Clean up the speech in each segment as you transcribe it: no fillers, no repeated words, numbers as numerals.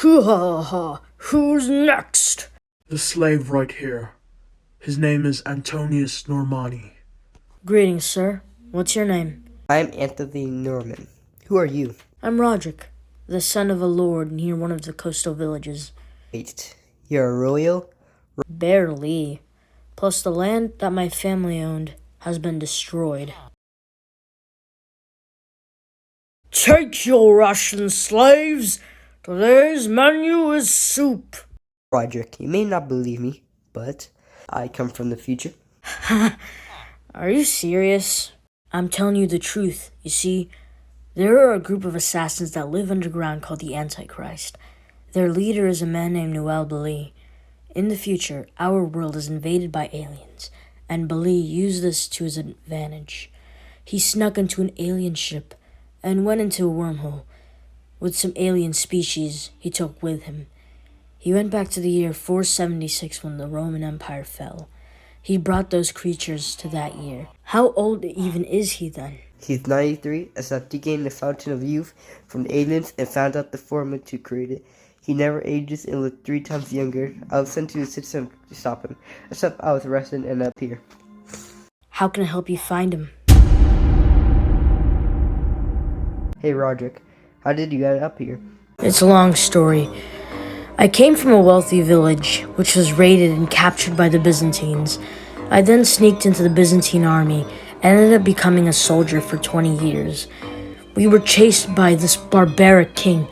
Ha ha, who's next? The slave right here. His name is Antonius Normani. Greetings, sir. What's your name? I'm Anthony Norman. Who are you? I'm Roderick, the son of a lord near one of the coastal villages. Wait, you're a royal? Barely. Plus, the land that my family owned has been destroyed. Take your ration, slaves! Today's menu is soup. Roderick, you may not believe me, but I come from the future. Are you serious? I'm telling you the truth. You see, there are a group of assassins that live underground called the Antichrist. Their leader is a man named Noel Bali. In the future, our world is invaded by aliens, and Bali used this to his advantage. He snuck into an alien ship and went into a wormhole with some alien species he took with him. He went back to the year 476 when the Roman Empire fell. He brought those creatures to that year. How old even is he then? He's 93, except he gained the Fountain of Youth from the aliens and found out the formula to create it. He never ages and looked 3 times younger. I was sent to the citizen to stop him, except I was arrested and up here. How can I help you find him? Hey Roderick, how did you get up here? It's a long story. I came from a wealthy village, which was raided and captured by the Byzantines. I then sneaked into the Byzantine army and ended up becoming a soldier for 20 years. We were chased by this barbaric king,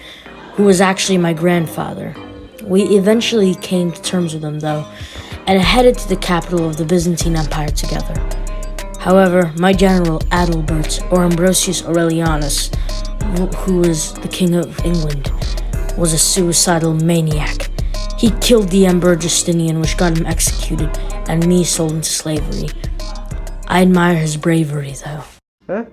who was actually my grandfather. We eventually came to terms with him, though, and headed to the capital of the Byzantine Empire together. However, my general Adalbert, or Ambrosius Aurelianus, who was the king of England, was a suicidal maniac. He killed the Emperor Justinian, which got him executed, and me sold into slavery. I admire his bravery, though. Huh?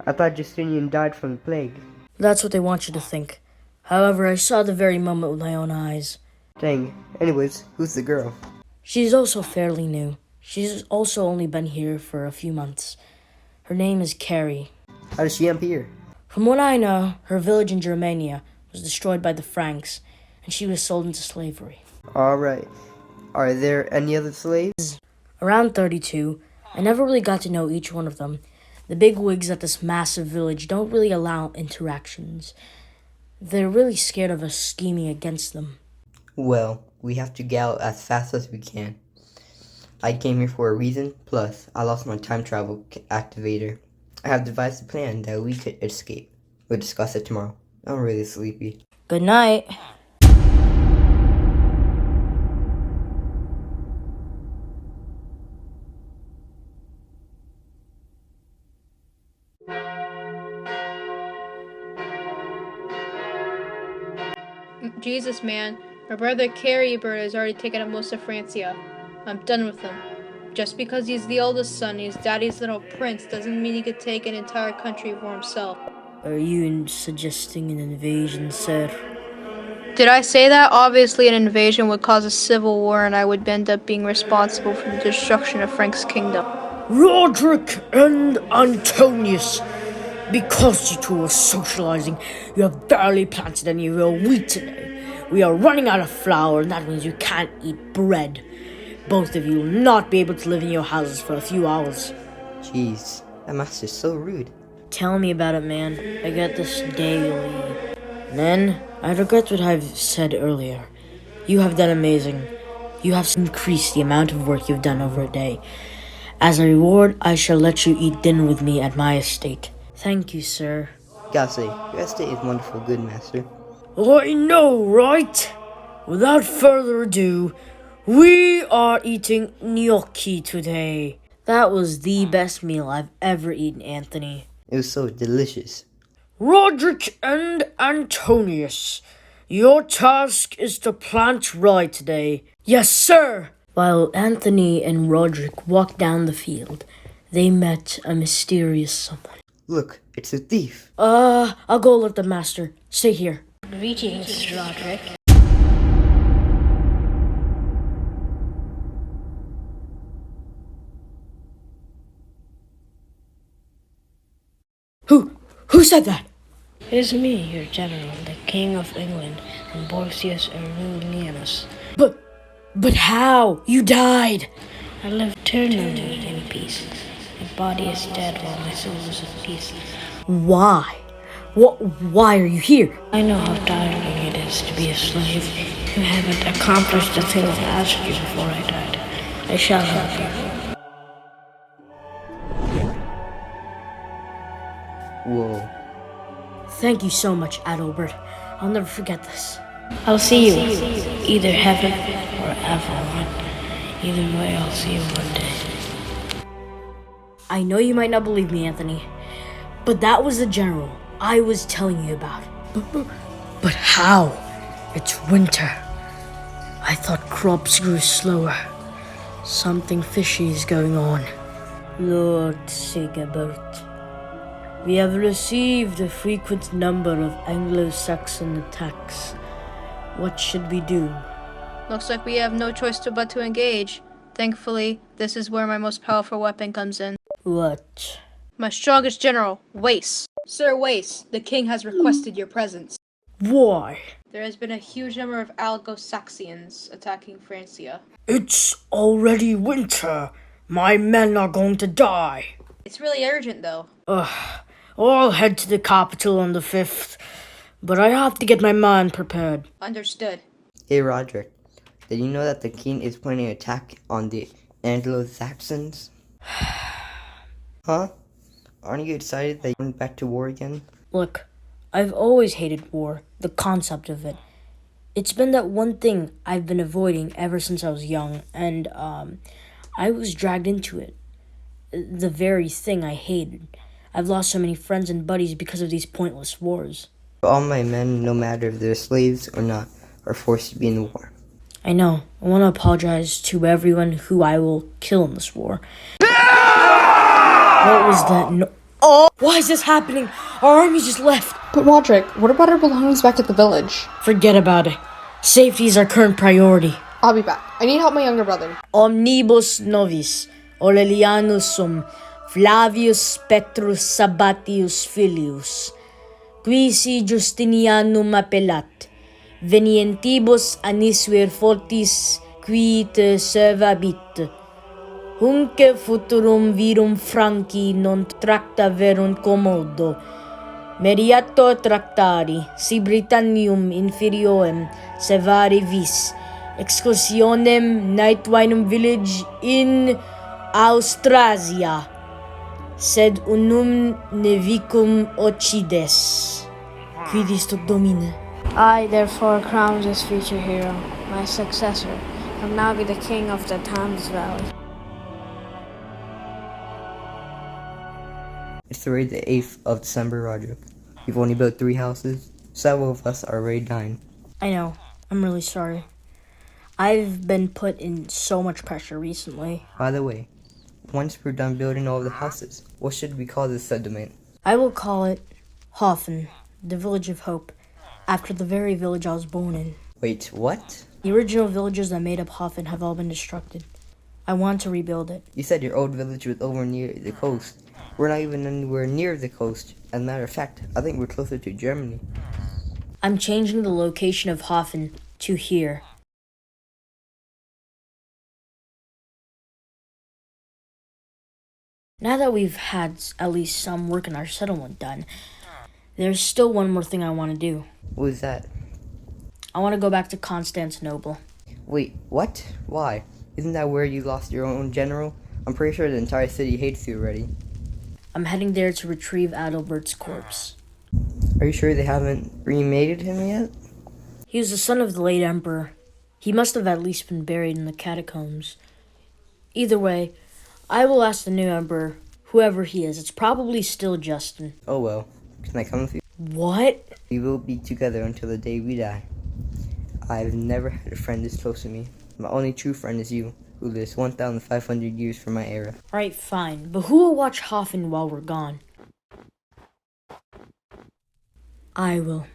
I thought Justinian died from the plague. That's what they want you to think. However, I saw the very moment with my own eyes. Dang. Anyways, who's the girl? She's also fairly new. She's also only been here for a few months. Her name is Carrie. How did she end up here? From what I know, her village in Germania was destroyed by the Franks, and she was sold into slavery. Alright. Are there any other slaves? Around 32, I never really got to know each one of them. The big wigs at this massive village don't really allow interactions. They're really scared of us scheming against them. Well, we have to get out as fast as we can. I came here for a reason, plus I lost my time travel activator. I have devised a plan that we could escape. We'll discuss it tomorrow. I'm really sleepy. Good night. Jesus, man. My brother Carrybird has already taken up most of Francia. I'm done with him. Just because he's the oldest son, he's daddy's little prince, doesn't mean he could take an entire country for himself. Are you suggesting an invasion, sir? Did I say that? Obviously an invasion would cause a civil war and I would end up being responsible for the destruction of Frank's kingdom. Roderick and Antonius, because you two are socializing, you have barely planted any real wheat today. We are running out of flour, and that means you can't eat bread. Both of you will not be able to live in your houses for a few hours. Jeez, that master's so rude. Tell me about it, man. I get this daily. Then, I regret what I've said earlier. You have done amazing. You have increased the amount of work you've done over a day. As a reward, I shall let you eat dinner with me at my estate. Thank you, sir. Gotta say, your estate is wonderful, good master. I know, right? Without further ado, we are eating gnocchi today. That was the best meal I've ever eaten, Anthony. It was so delicious. Roderick and Antonius, your task is to plant rye today. Yes, sir! While Anthony and Roderick walked down the field, they met a mysterious someone. Look, it's a thief. I'll go alert the master. Stay here. Greetings, Roderick. Who said that? It is me, your general, the King of England, and Borsius Aurelianus. But how? You died! I live eternally in peace. My body is dead while my soul is at peace. Why? Why are you here? I know how tiring it is to be a slave. You haven't accomplished the things I asked you before I died. I shall help you. Whoa. Thank you so much, Adalbert. I'll never forget this. I'll see you, either heaven or Avalon. Either way, I'll see you one day. I know you might not believe me, Anthony, but that was the general I was telling you about. But how? It's winter. I thought crops grew slower. Something fishy is going on. Lord Sigebert, we have received a frequent number of Anglo-Saxon attacks. What should we do? Looks like we have no choice but to engage. Thankfully, this is where my most powerful weapon comes in. What? My strongest general, Wace. Sir Wace, the king has requested your presence. Why? There has been a huge number of Algo-Saxians attacking Francia. It's already winter. My men are going to die. It's really urgent, though. I'll head to the capital on the 5th, but I have to get my mind prepared. Understood. Hey, Roderick. Did you know that the king is planning an attack on the Anglo-Saxons? Huh? Aren't you excited that you went back to war again? Look, I've always hated war, the concept of it. It's been that one thing I've been avoiding ever since I was young, and I was dragged into it. The very thing I hated. I've lost so many friends and buddies because of these pointless wars. All my men, no matter if they're slaves or not, are forced to be in the war. I know. I want to apologize to everyone who I will kill in this war. What was that? No. Oh! Why is this happening? Our army just left. But Roderick, what about our belongings back at the village? Forget about it. Safety is our current priority. I'll be back. I need help my younger brother. Omnibus novis, Aurelianus sum, Flavius Petrus Sabatius Filius, qui si Justinianum appellat, venientibus anisver fortis qui te servabit, hunc futurum virum Franci non tracta verum commodo, mediator tractari, si Britannium inferiorem servari vis, excursionem nightwinum village in Austrasia, sed unum nevicum occides. Quidis tuc domine? I, therefore, crown this future hero, my successor, and now be the king of the Thames Valley. It's already the 8th of December, Roderick. We've only built 3 houses. Several of us are already dying. I know. I'm really sorry. I've been put in so much pressure recently. By the way, once we're done building all of the houses, what should we call this settlement? I will call it Hoffen, the Village of Hope, after the very village I was born in. Wait, what? The original villages that made up Hoffen have all been destructed. I want to rebuild it. You said your old village was over near the coast. We're not even anywhere near the coast. As a matter of fact, I think we're closer to Germany. I'm changing the location of Hoffen to here. Now that we've had at least some work in our settlement done, there's still one more thing I want to do. What is that? I want to go back to Constantinople. Wait, what? Why? Isn't that where you lost your own general? I'm pretty sure the entire city hates you already. I'm heading there to retrieve Adalbert's corpse. Are you sure they haven't cremated him yet? He was the son of the late emperor. He must have at least been buried in the catacombs. Either way, I will ask the new emperor, whoever he is. It's probably still Justin. Oh well. Can I come with you? What? We will be together until the day we die. I've never had a friend this close to me. My only true friend is you, who lives 1,500 years from my era. Alright, fine. But who will watch Hoffen while we're gone? I will.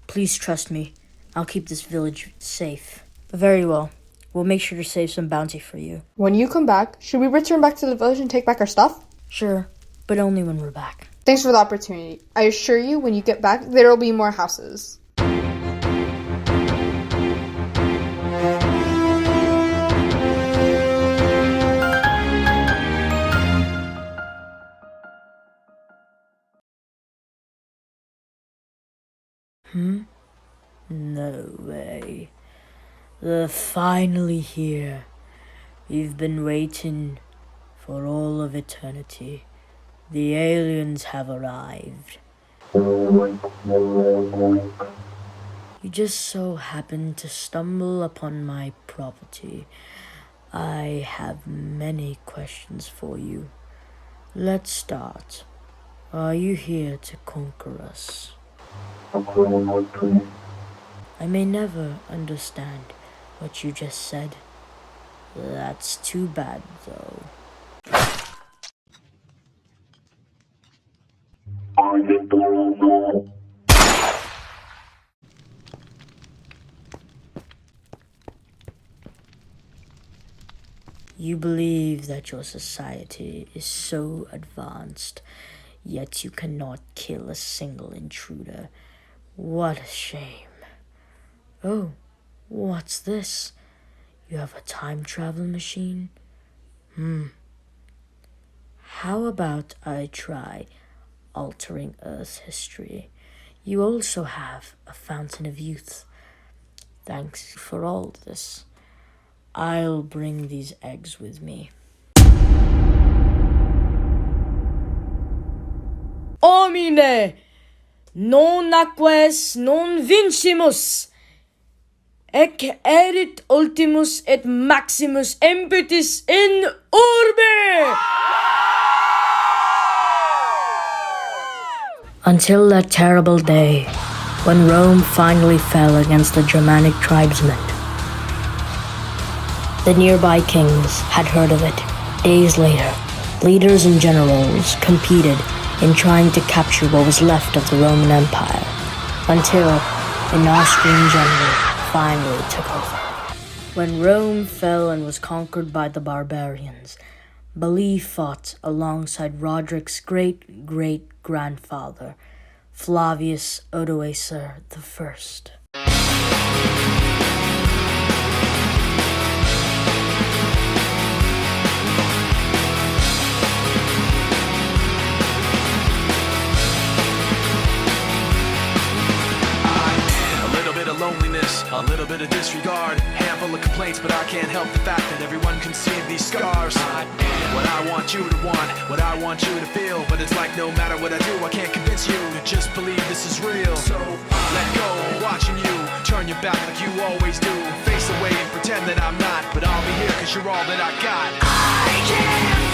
Please trust me. I'll keep this village safe. Very well. We'll make sure to save some bounty for you. When you come back, should we return back to the village and take back our stuff? Sure, but only when we're back. Thanks for the opportunity. I assure you, when you get back, there will be more houses. No way. They're finally here. We've been waiting for all of eternity. The aliens have arrived. You just so happened to stumble upon my property. I have many questions for you. Let's start. Are you here to conquer us? I may never understand what you just said. That's too bad, though. You believe that your society is so advanced, yet you cannot kill a single intruder. What a shame. Oh, what's this? You have a time travel machine? How about I try altering Earth's history? You also have a fountain of youth. Thanks for all this. I'll bring these eggs with me. Homine, non aques non vincimus. Ec erit ultimus et maximus impetus in urbe! Until that terrible day, when Rome finally fell against the Germanic tribesmen. The nearby kings had heard of it. Days later, leaders and generals competed in trying to capture what was left of the Roman Empire, until an Austrian general finally took over. When Rome fell and was conquered by the barbarians, Belief fought alongside Roderick's great-great-grandfather, Flavius Odoacer I. Loneliness, a little bit of disregard, handful of complaints, but I can't help the fact that everyone can see these scars. What I want you to want, what I want you to feel, but it's like no matter what I do, I can't convince you to just believe this is real. So let go, watching you turn your back like you always do, face away and pretend that I'm not, but I'll be here 'cause you're all that I got. I can't